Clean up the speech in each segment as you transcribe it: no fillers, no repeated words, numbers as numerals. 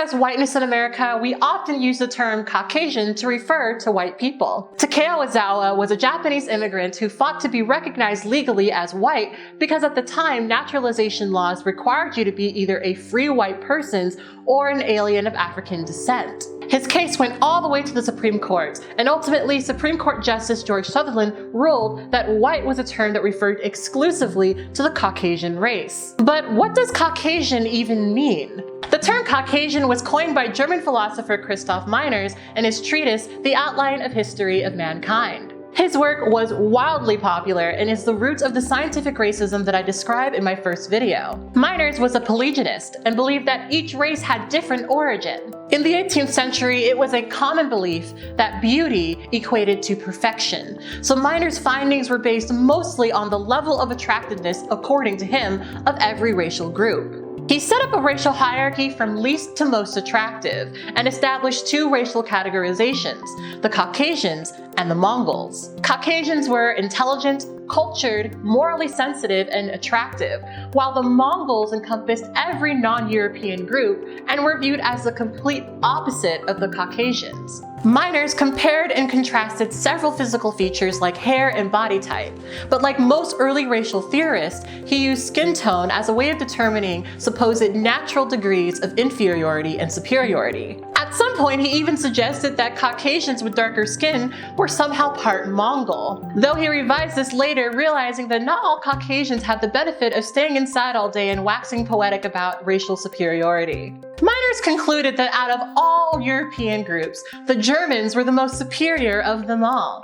as whiteness in America, we often use the term Caucasian to refer to white people. Takao Ozawa was a Japanese immigrant who fought to be recognized legally as white because at the time, naturalization laws required you to be either a free white person or an alien of African descent. His case went all the way to the Supreme Court, and ultimately Supreme Court Justice George Sutherland ruled that white was a term that referred exclusively to the Caucasian race. But what does Caucasian even mean? The term Caucasian was coined by German philosopher Christoph Meiners in his treatise The Outline of History of Mankind. His work was wildly popular and is the root of the scientific racism that I described in my first video. Meiners was a polygenist and believed that each race had different origin. In the 18th century, it was a common belief that beauty equated to perfection, so Meiners' findings were based mostly on the level of attractiveness, according to him, of every racial group. He set up a racial hierarchy from least to most attractive and established two racial categorizations, the Caucasians and the Mongols. Caucasians were intelligent, cultured, morally sensitive, and attractive, while the Mongols encompassed every non-European group and were viewed as the complete opposite of the Caucasians. Meiners compared and contrasted several physical features like hair and body type, but like most early racial theorists, he used skin tone as a way of determining supposed natural degrees of inferiority and superiority. At some point, he even suggested that Caucasians with darker skin were somehow part Mongol, though he revised this later, realizing that not all Caucasians have the benefit of staying inside all day and waxing poetic about racial superiority. Meiners concluded that out of all European groups, the Germans were the most superior of them all.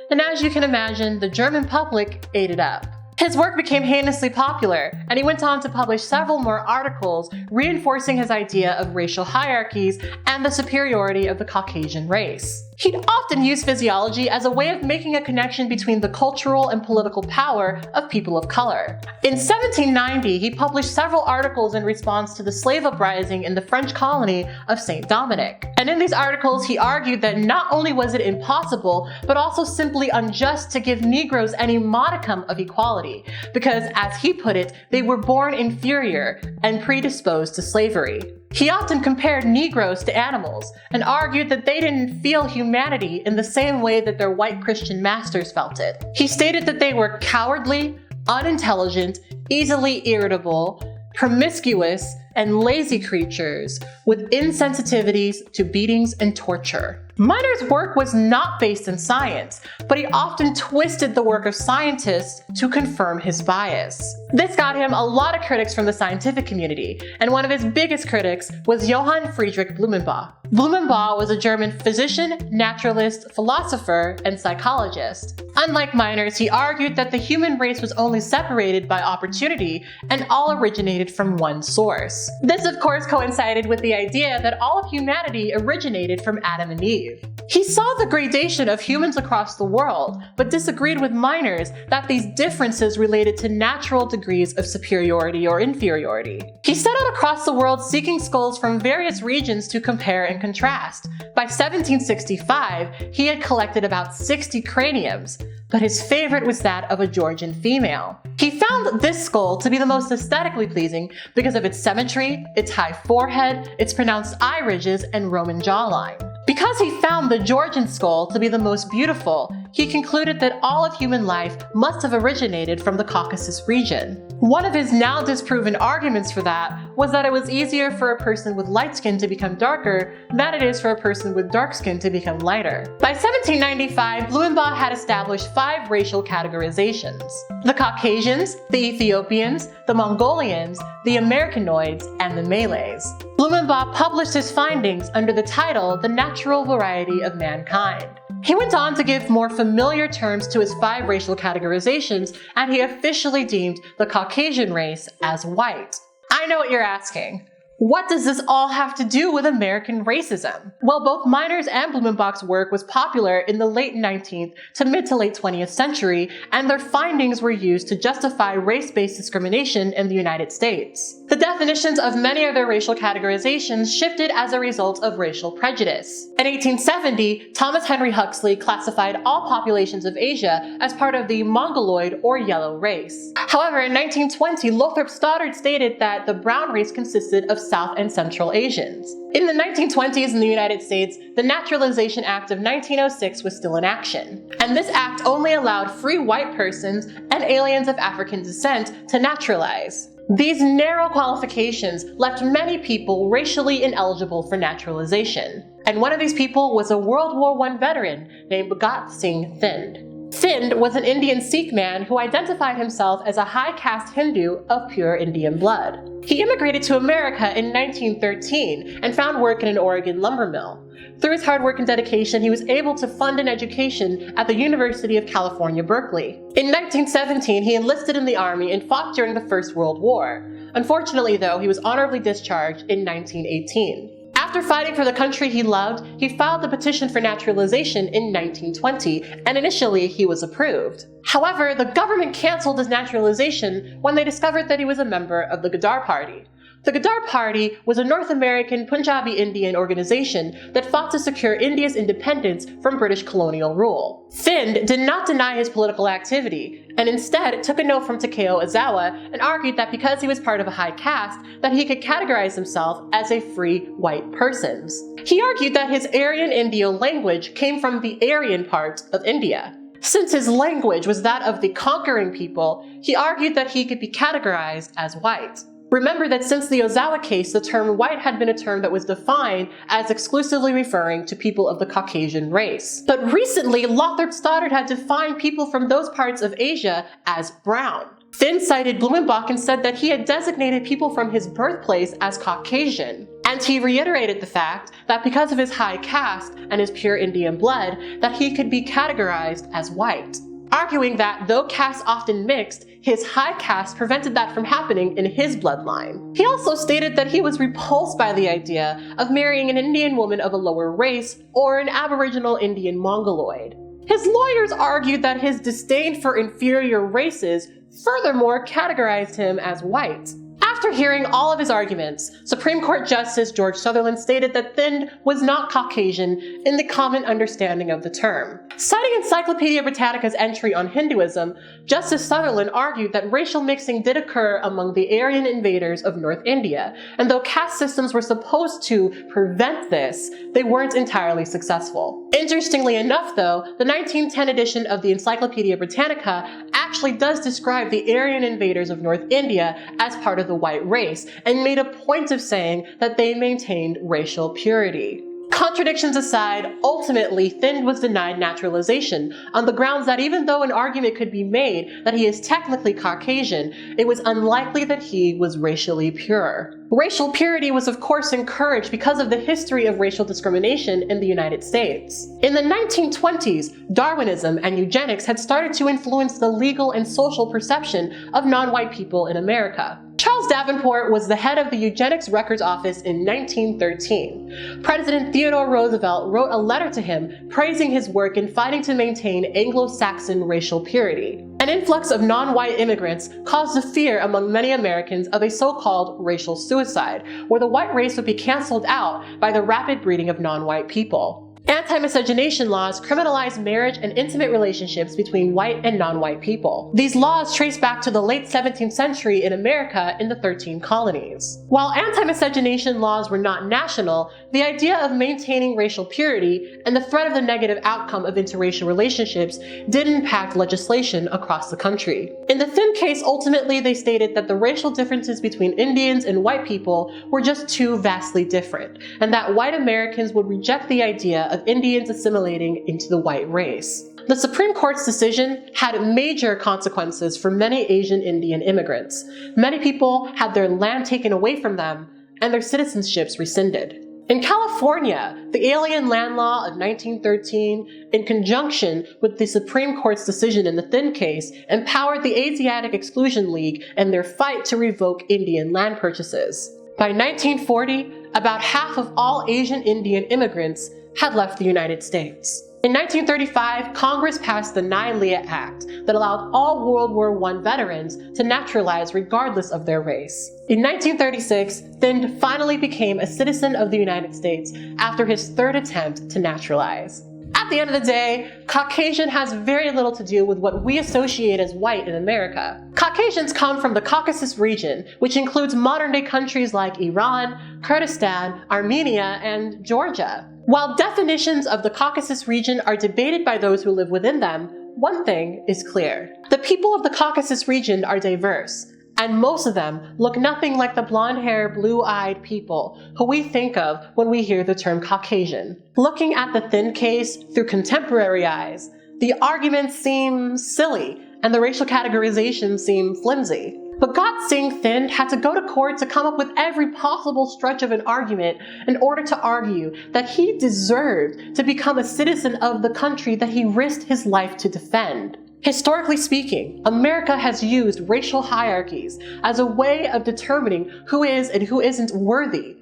And as you can imagine, the German public ate it up. His work became heinously popular, and he went on to publish several more articles reinforcing his idea of racial hierarchies and the superiority of the Caucasian race. He'd often use physiology as a way of making a connection between the cultural and political power of people of color. In 1790, he published several articles in response to the slave uprising in the French colony of Saint Dominic. And in these articles, he argued that not only was it impossible, but also simply unjust to give Negroes any modicum of equality, because, as he put it, they were born inferior and predisposed to slavery. He often compared Negroes to animals and argued that they didn't feel humanity in the same way that their white Christian masters felt it. He stated that they were cowardly, unintelligent, easily irritable, promiscuous, and lazy creatures with insensitivities to beatings and torture. Meiners' work was not based in science, but he often twisted the work of scientists to confirm his bias. This got him a lot of critics from the scientific community, and one of his biggest critics was Johann Friedrich Blumenbach. Blumenbach was a German physician, naturalist, philosopher, and psychologist. Unlike Meiners, he argued that the human race was only separated by opportunity and all originated from one source. This, of course, coincided with the idea that all of humanity originated from Adam and Eve. He saw the gradation of humans across the world, but disagreed with Meiners that these differences related to natural degrees of superiority or inferiority. He set out across the world seeking skulls from various regions to compare and contrast. By 1765, he had collected about 60 craniums, but his favorite was that of a Georgian female. He found this skull to be the most aesthetically pleasing because of its symmetry, its high forehead, its pronounced eye ridges, and Roman jawline. Because he found the Georgian skull to be the most beautiful, he concluded that all of human life must have originated from the Caucasus region. One of his now disproven arguments for that was that it was easier for a person with light skin to become darker than it is for a person with dark skin to become lighter. By 1795, Blumenbach had established 5 racial categorizations: the Caucasians, the Ethiopians, the Mongolians, the Americanoids, and the Malays. Blumenbach published his findings under the title The Natural Variety of Mankind. He went on to give more familiar terms to his 5 racial categorizations, and he officially deemed the Caucasian race as white. I know what you're asking. What does this all have to do with American racism? Well, both Meiners and Blumenbach's work was popular in the late 19th to mid to late 20th century, and their findings were used to justify race-based discrimination in the United States. The definitions of many of their racial categorizations shifted as a result of racial prejudice. In 1870, Thomas Henry Huxley classified all populations of Asia as part of the Mongoloid or yellow race. However, in 1920, Lothrop Stoddard stated that the brown race consisted of South and Central Asians. In the 1920s in the United States, the Naturalization Act of 1906 was still in action, and this act only allowed free white persons and aliens of African descent to naturalize. These narrow qualifications left many people racially ineligible for naturalization, and one of these people was a World War I veteran named Bhagat Singh Thind. Thind was an Indian Sikh man who identified himself as a high-caste Hindu of pure Indian blood. He immigrated to America in 1913 and found work in an Oregon lumber mill. Through his hard work and dedication, he was able to fund an education at the University of California, Berkeley. In 1917, he enlisted in the army and fought during the First World War. Unfortunately, though, he was honorably discharged in 1918. After fighting for the country he loved, he filed the petition for naturalization in 1920, and initially he was approved. However, the government canceled his naturalization when they discovered that he was a member of the Ghadar Party. The Ghadar Party was a North American Punjabi Indian organization that fought to secure India's independence from British colonial rule. Thind did not deny his political activity, and instead took a note from Takao Ozawa and argued that because he was part of a high caste, that he could categorize himself as a free white person. He argued that his Aryan Indo language came from the Aryan part of India. Since his language was that of the conquering people, he argued that he could be categorized as white. Remember that since the Ozawa case, the term white had been a term that was defined as exclusively referring to people of the Caucasian race. But recently, Lothrop Stoddard had defined people from those parts of Asia as brown. Thind cited Blumenbach and said that he had designated people from his birthplace as Caucasian. And he reiterated the fact that because of his high caste and his pure Indian blood, that he could be categorized as white, arguing that though castes often mixed, his high caste prevented that from happening in his bloodline. He also stated that he was repulsed by the idea of marrying an Indian woman of a lower race or an Aboriginal Indian Mongoloid. His lawyers argued that his disdain for inferior races furthermore categorized him as white. After hearing all of his arguments, Supreme Court Justice George Sutherland stated that Thind was not Caucasian in the common understanding of the term. Citing Encyclopedia Britannica's entry on Hinduism, Justice Sutherland argued that racial mixing did occur among the Aryan invaders of North India, and though caste systems were supposed to prevent this, they weren't entirely successful. Interestingly enough, though, the 1910 edition of the Encyclopedia Britannica actually does describe the Aryan invaders of North India as part of the white race, and made a point of saying that they maintained racial purity. Contradictions aside, ultimately Thind was denied naturalization on the grounds that even though an argument could be made that he is technically Caucasian, it was unlikely that he was racially pure. Racial purity was of course encouraged because of the history of racial discrimination in the United States. In the 1920s, Darwinism and eugenics had started to influence the legal and social perception of non-white people in America. Charles Davenport was the head of the Eugenics Records Office in 1913. President Theodore Roosevelt wrote a letter to him praising his work in fighting to maintain Anglo-Saxon racial purity. An influx of non-white immigrants caused a fear among many Americans of a so-called racial suicide, where the white race would be canceled out by the rapid breeding of non-white people. Anti-miscegenation laws criminalize marriage and intimate relationships between white and non-white people. These laws trace back to the late 17th century in America in the 13 colonies. While anti-miscegenation laws were not national, the idea of maintaining racial purity and the threat of the negative outcome of interracial relationships did impact legislation across the country. In the Thind case, ultimately they stated that the racial differences between Indians and white people were just too vastly different, and that white Americans would reject the idea of Indians assimilating into the white race. The Supreme Court's decision had major consequences for many Asian Indian immigrants. Many people had their land taken away from them and their citizenships rescinded. In California, the Alien Land Law of 1913, in conjunction with the Supreme Court's decision in the Thind case, empowered the Asiatic Exclusion League in their fight to revoke Indian land purchases. By 1940, about half of all Asian Indian immigrants had left the United States. In 1935, Congress passed the Nye-Leah Act that allowed all World War I veterans to naturalize regardless of their race. In 1936, Thind finally became a citizen of the United States after his third attempt to naturalize. At At the end of the day, Caucasian has very little to do with what we associate as white in America. Caucasians come from the Caucasus region, which includes modern-day countries like Iran, Kurdistan, Armenia, and Georgia. While definitions of the Caucasus region are debated by those who live within them, one thing is clear. The people of the Caucasus region are diverse, and most of them look nothing like the blonde-haired, blue-eyed people who we think of when we hear the term Caucasian. Looking at the Thind case through contemporary eyes, the arguments seem silly and the racial categorizations seem flimsy. Bhagat Singh Thind had to go to court to come up with every possible stretch of an argument in order to argue that he deserved to become a citizen of the country that he risked his life to defend. Historically speaking, America has used racial hierarchies as a way of determining who is and who isn't worthy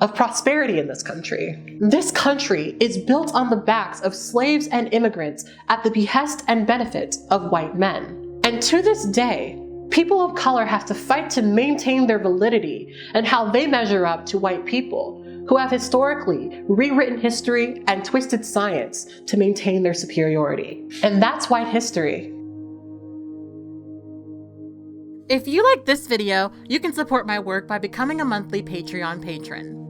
of prosperity in this country. This country is built on the backs of slaves and immigrants at the behest and benefit of white men. And to this day, people of color have to fight to maintain their validity and how they measure up to white people who have historically rewritten history and twisted science to maintain their superiority. And that's white history. If you like this video, you can support my work by becoming a monthly Patreon patron.